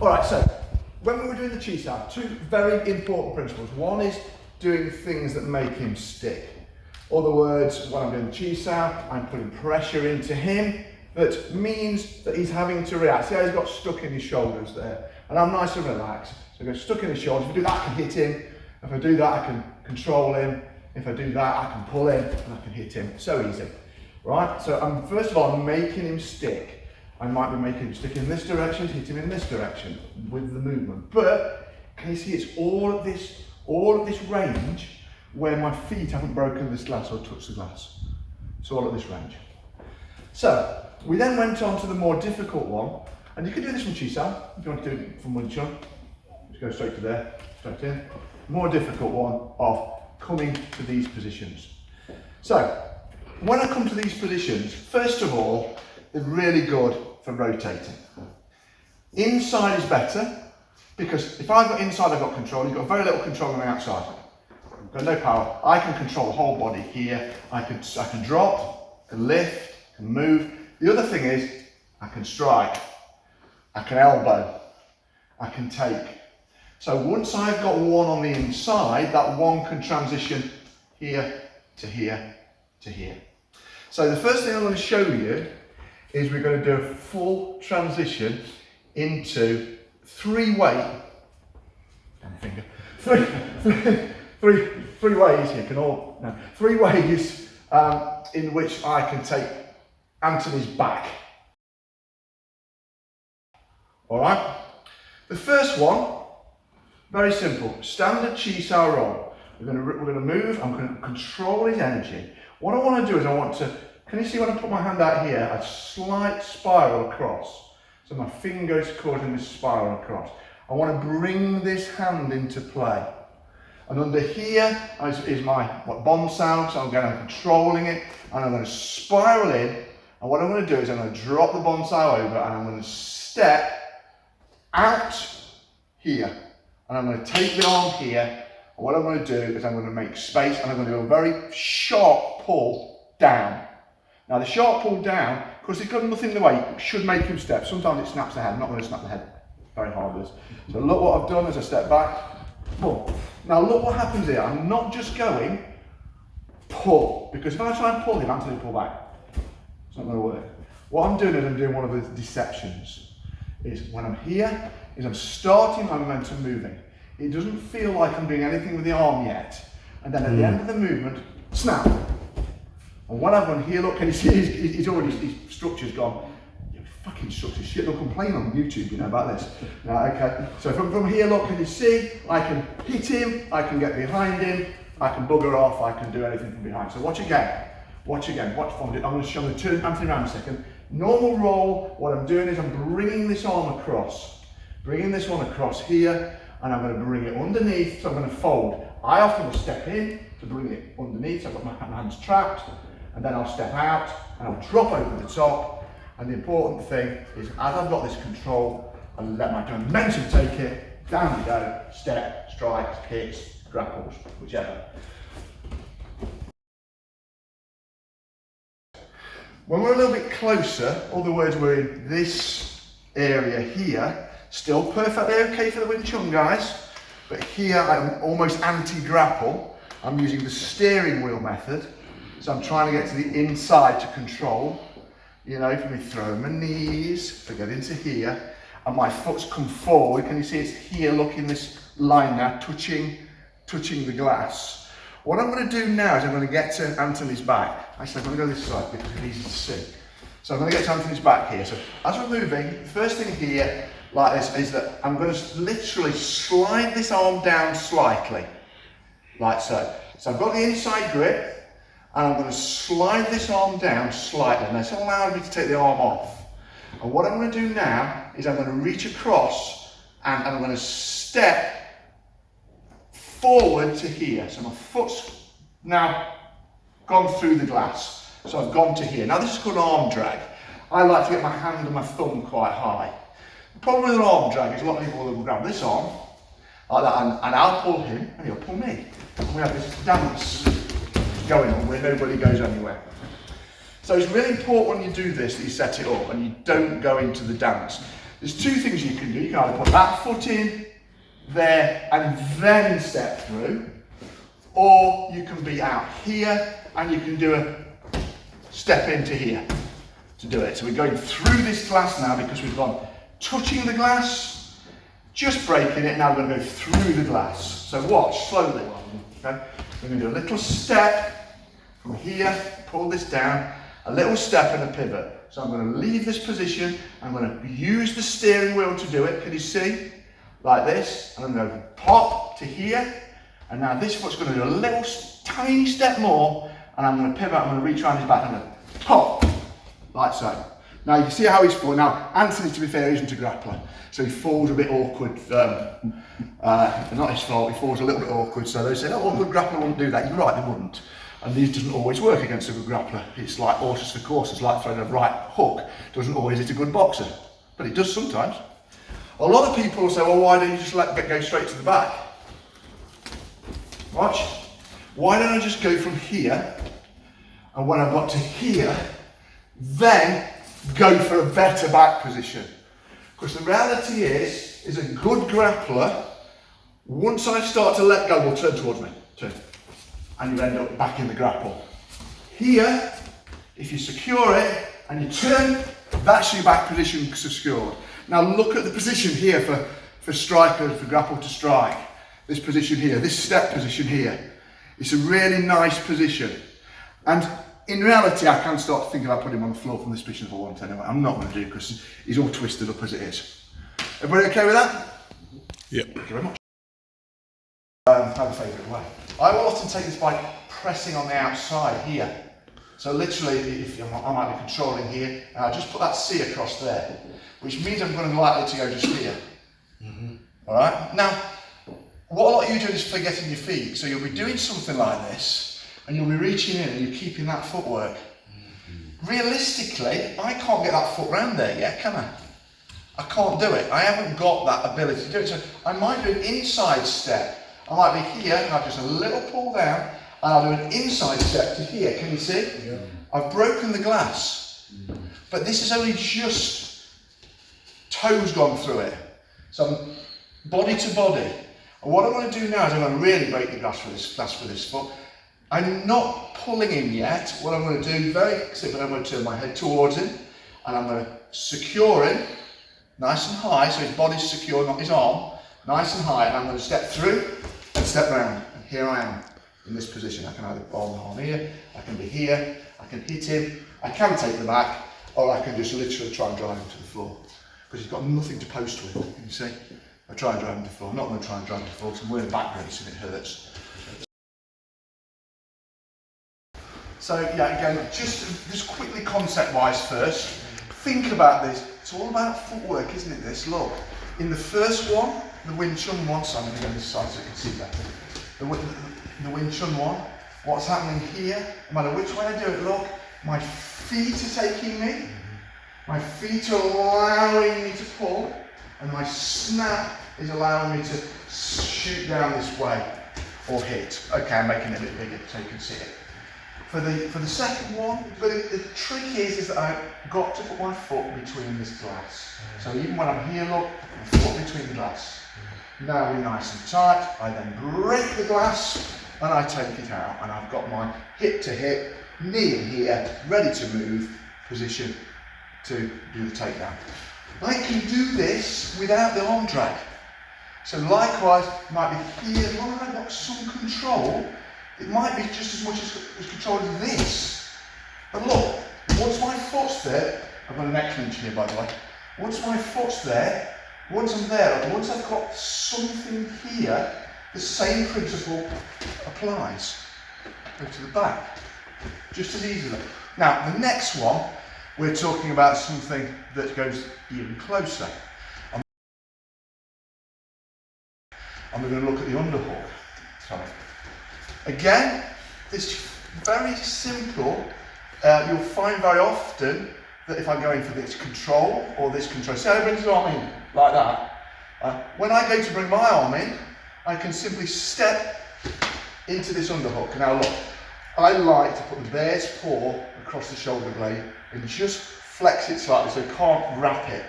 All right, so when we were doing the Chi Sau, two very important principles. One is doing things that make him stick. In other words, when I'm doing the Chi Sau, I'm putting pressure into him that means that he's having to react. See how he's got stuck in his shoulders there? And I'm nice and relaxed. So I go stuck in his shoulders. If I do that, I can hit him. If I do that, I can control him. If I do that, I can pull him and I can hit him. So easy, right? So I'm first of all making him stick. I might be making him stick in this direction, hit him in this direction with the movement. But can you see it's all of this range where my feet haven't broken this glass or touched the glass. It's all at this range. So we then went on to the more difficult one, and you can do this from Chi Sau if you want to do it from Wing Chun. Just go straight to there, straight in. More difficult one of coming to these positions. So when I come to these positions, first of all, they're really good for rotating. Inside is better, because if I've got inside, I've got control. You've got very little control on the outside. I've got no power. I can control the whole body here. I can drop, I can lift, I can move. The other thing is, I can strike, I can elbow, I can take. So once I've got one on the inside, that one can transition here to here to here. So the first thing I'm going to show you is we're going to do a full transition into three ways in which I can take Anthony's back. All right. The first one, very simple, standard Chi Sau roll. We're going to move. I'm going to control his energy. What I want to do is can you see when I put my hand out here, a slight spiral across. So my finger's causing this spiral across. I want to bring this hand into play. And under here is my bomb sound, so I'm controlling it, and I'm going to spiral in. And what I'm going to do is I'm going to drop the bomb sound over, and I'm going to step out here. And I'm going to take the arm here. And what I'm going to do is I'm going to make space, and I'm going to do a very sharp pull down. Now the sharp pull down, because it's got nothing in the way, it should make him step. Sometimes it snaps the head. I'm not going to snap the head very hard. So look what I've done as I step back. Pull. Now look what happens here. I'm not just going pull, because if I try and pull him, I'm going to pull back. It's not going to work. What I'm doing is I'm doing one of the deceptions. Is when I'm here, is I'm starting my momentum moving. It doesn't feel like I'm doing anything with the arm yet. And then at the end of the movement, snap. And when I've gone here, look, can you see his structure's gone. Your fucking structure shit, they'll complain on YouTube, you know, about this. Now, okay, so from here, look, can you see? I can hit him, I can get behind him, I can bugger off, I can do anything from behind. So watch again, watch from it. I'm going to show the turn Anthony around a second. Normal roll, what I'm doing is I'm bringing this arm across, bringing this one across here, and I'm going to bring it underneath, so I'm going to fold. I often will step in to bring it underneath, so I've got my hands trapped, and then I'll step out, and I'll drop over the top, and the important thing is, as I've got this control, I let my momentum take it, down we go, step, strikes, hits, grapples, whichever. When we're a little bit closer, in other words, we're in this area here, still perfectly okay for the Wing Chun guys, but here I'm almost anti-grapple. I'm using the steering wheel method, so I'm trying to get to the inside to control. You know, for me throwing my knees, to get into here, and my foot's come forward. Can you see it's here, look in this line now, touching the glass. What I'm going to do now is I'm going to get to Anthony's back. Actually, I'm going to go this side because it's easy to see. So I'm going to get to Anthony's back here. So as we're moving, the first thing here, like this, is that I'm going to literally slide this arm down slightly, like so. So I've got the inside grip, and I'm going to slide this arm down slightly, and that's allowed me to take the arm off. And what I'm going to do now is I'm going to reach across, and I'm going to step forward to here. So my foot's now gone through the glass. So I've gone to here. Now this is called arm drag. I like to get my hand and my thumb quite high. The problem with an arm drag is a lot of people will grab this arm, like that, and I'll pull him, and he'll pull me. And we have this dance going on where nobody goes anywhere. So it's really important when you do this that you set it up and you don't go into the dance. There's two things you can do. You can either put that foot in there and then step through, or you can be out here and you can do a step into here to do it. So we're going through this glass now because we've gone touching the glass, just breaking it, now we're going to go through the glass. So watch, slowly. Okay? We're going to do a little step from here, pull this down, a little step and a pivot. So I'm going to leave this position, I'm going to use the steering wheel to do it, can you see? Like this, and I'm going to pop to here, and now this foot's going to do a little tiny step more, and I'm going to pivot, I'm going to reach around his back, and I'm going to pop, like so. Now you can see how he's falling. Now Anthony, to be fair, isn't a grappler, so he falls a bit awkward. Not his fault, he falls a little bit awkward, so they say, oh, a good grappler wouldn't do that. You're right, they wouldn't. And these doesn't always work against a good grappler. It's like horses for courses, like throwing a right hook. Doesn't always hit a good boxer, but it does sometimes. A lot of people will say, well, why don't you just go straight to the back? Watch. Why don't I just go from here, and when I've got to here, then go for a better back position? Because the reality is a good grappler, once I start to let go, will turn towards me. Turn. And you end up back in the grapple. Here, if you secure it and you turn, that's your back position secured. Now look at the position here for striker, for grapple to strike. This position here, this step position here. It's a really nice position. And in reality, I can start to think about putting him on the floor from this position if I want anyway. I'm not going to do it because he's all twisted up as it is. Everybody okay with that? Yep. Thank you very much. Have a favourite way. I will often take this by pressing on the outside here. So literally, if I might be controlling here, and I just put that C across there, which means I'm going to likely to go just here. All right. Now, what a lot of you do is forgetting your feet. So you'll be doing something like this, and you'll be reaching in, and you're keeping that footwork. Realistically, I can't get that foot round there yet, can I? I can't do it. I haven't got that ability to do it. So I might do an inside step. I might be here, and I've just a little pull down, and I'll do an inside step to here. Can you see? Yeah. I've broken the glass, but this is only just toes gone through it. So I'm body to body. And what I want to do now is I'm going to really break the glass for this foot. I'm not pulling him yet. What I'm going to do, very simply, I'm going to turn my head towards him, and I'm going to secure him nice and high, so his body's secure, not his arm, nice and high, and I'm going to step through and step round, and here I am in this position. I can either hold the arm here, I can be here, I can hit him, I can take the back, or I can just literally try and drive him to the floor, because he's got nothing to post with, can you see? I try and drive him to the floor. I'm not going to try and drive him to the floor because I'm wearing back brace and it hurts. So yeah, again, just quickly concept-wise first, think about this. It's all about footwork, isn't it, this? Look, in the first one, the Wing Chun one, so I'm going to go this side so you can see better. The Wing Chun one, what's happening here, no matter which way I do it, look, my feet are taking me, my feet are allowing me to pull, and my snap is allowing me to shoot down this way, or hit. Okay, I'm making it a bit bigger so you can see it. For the second one, but the trick is that I've got to put my foot between this glass. So even when I'm here, look, my foot between the glass. Now we're nice and tight, I then break the glass and I take it out, and I've got my hip to hip, knee in here, ready to move, position to do the takedown. I can do this without the arm drag. So likewise, it might be here, as long as I've got some control, it might be just as much as control as this. But look, once my foot's there, I've got a neck clinch here by the way, once my foot's there, once I'm there, once I've got something here, the same principle applies. Go to the back, just as easily. Now, the next one, we're talking about something that goes even closer. And we're going to look at the underhook. Sorry. Again, this very simple. You'll find very often that if I'm going for this control or this control, see how I bring his arm in like that. When I go to bring my arm in, I can simply step into this underhook. Now look, I like to put the bear's paw across the shoulder blade and just flex it slightly so you can't wrap it.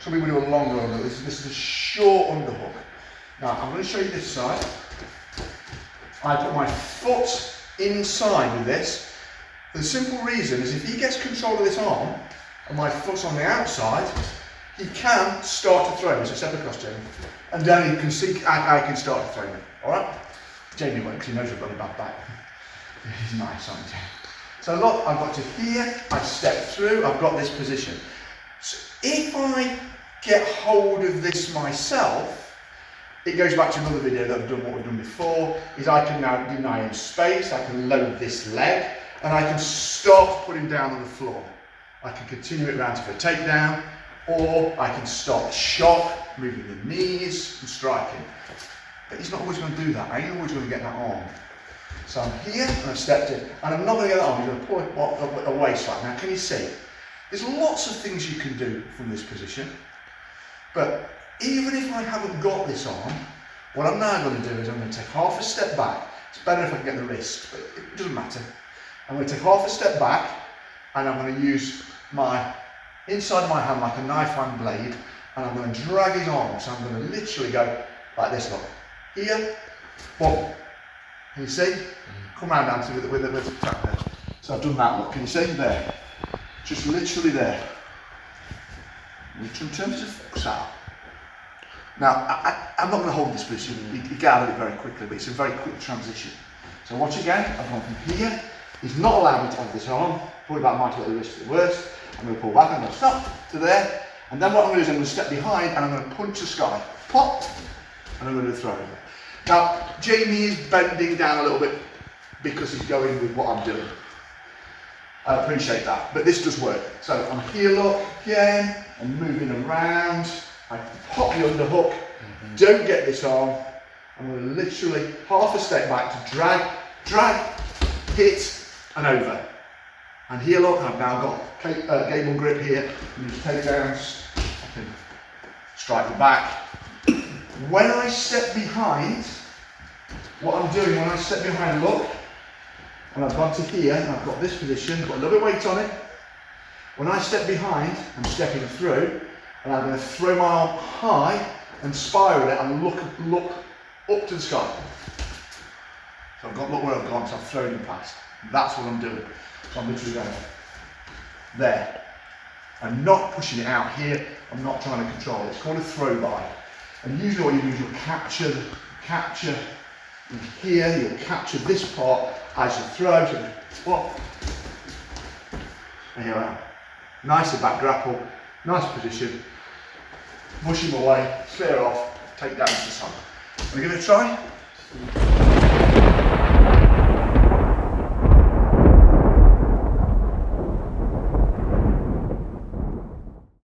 some people do a longer underhook. This is a short underhook. Now I'm going to show you this side. I put my foot inside with this. The simple reason is if he gets control of this arm and my foot's on the outside, he can start to throw me. So step across, Jamie. And then he can see I can start to throw me. Alright? Jamie won't because he knows I've got a bad back. He's nice, aren't he? So look, I've got to here, I step through, I've got this position. So if I get hold of this myself, it goes back to another video that I've done what we've done before, is I can now deny him space, I can load this leg, and I can start to put him down on the floor. I can continue it around for a takedown, or I can start shock, moving the knees and striking. But he's not always going to do that. I ain't always going to get that arm. So I'm here and I've stepped in, and I'm not going to get that arm. I'm going to pull it away slightly. Now, can you see? There's lots of things you can do from this position, but even if I haven't got this arm, what I'm now going to do is I'm going to take half a step back. It's better if I can get the wrist, but it doesn't matter. I'm going to take half a step back, and I'm going to use my inside of my hand like a knife hand blade, and I'm going to drag his arm. So I'm going to literally go like this, look. Here, boom. Can you see? Come round down to with the tap there. So I've done that, look. Can you see? There. Just literally there. Which in terms of Chi Sau. Now, I'm not going to hold this position. You get out of it very quickly, but it's a very quick transition. So watch again. I've gone from here. He's not allowed me to have this arm. Probably about might get the wrist at the worst. I'm going to pull back. I'm going to stop to there. And then what I'm going to do is I'm going to step behind and I'm going to punch the sky. Pop. And I'm going to throw him. Now, Jamie is bending down a little bit because he's going with what I'm doing. I appreciate that, but this does work. So I'm here, look, again, and moving around. I pop the underhook, don't get this arm. I'm going to literally half a step back to drag, hit, and over. And here, look, I've now got gable grip here. And just takedowns. I can strike the back. When I step behind, what I'm doing when I step behind, look, and I've gone to here, and I've got this position, got a little bit of weight on it. When I step behind, I'm stepping through, and I'm going to throw my arm high and spiral it and look up to the sky. So I've got, look where I've gone, so I've thrown him past. That's what I'm doing. So I'm literally going there. I'm not pushing it out here, I'm not trying to control it. It's called a throw by. And usually what you do is you'll capture in here, you'll capture this part as you throw. So whoop. And here I am. Nicely back grapple, nice position. Mush him away, clear off, take down to the side. Are we going to try?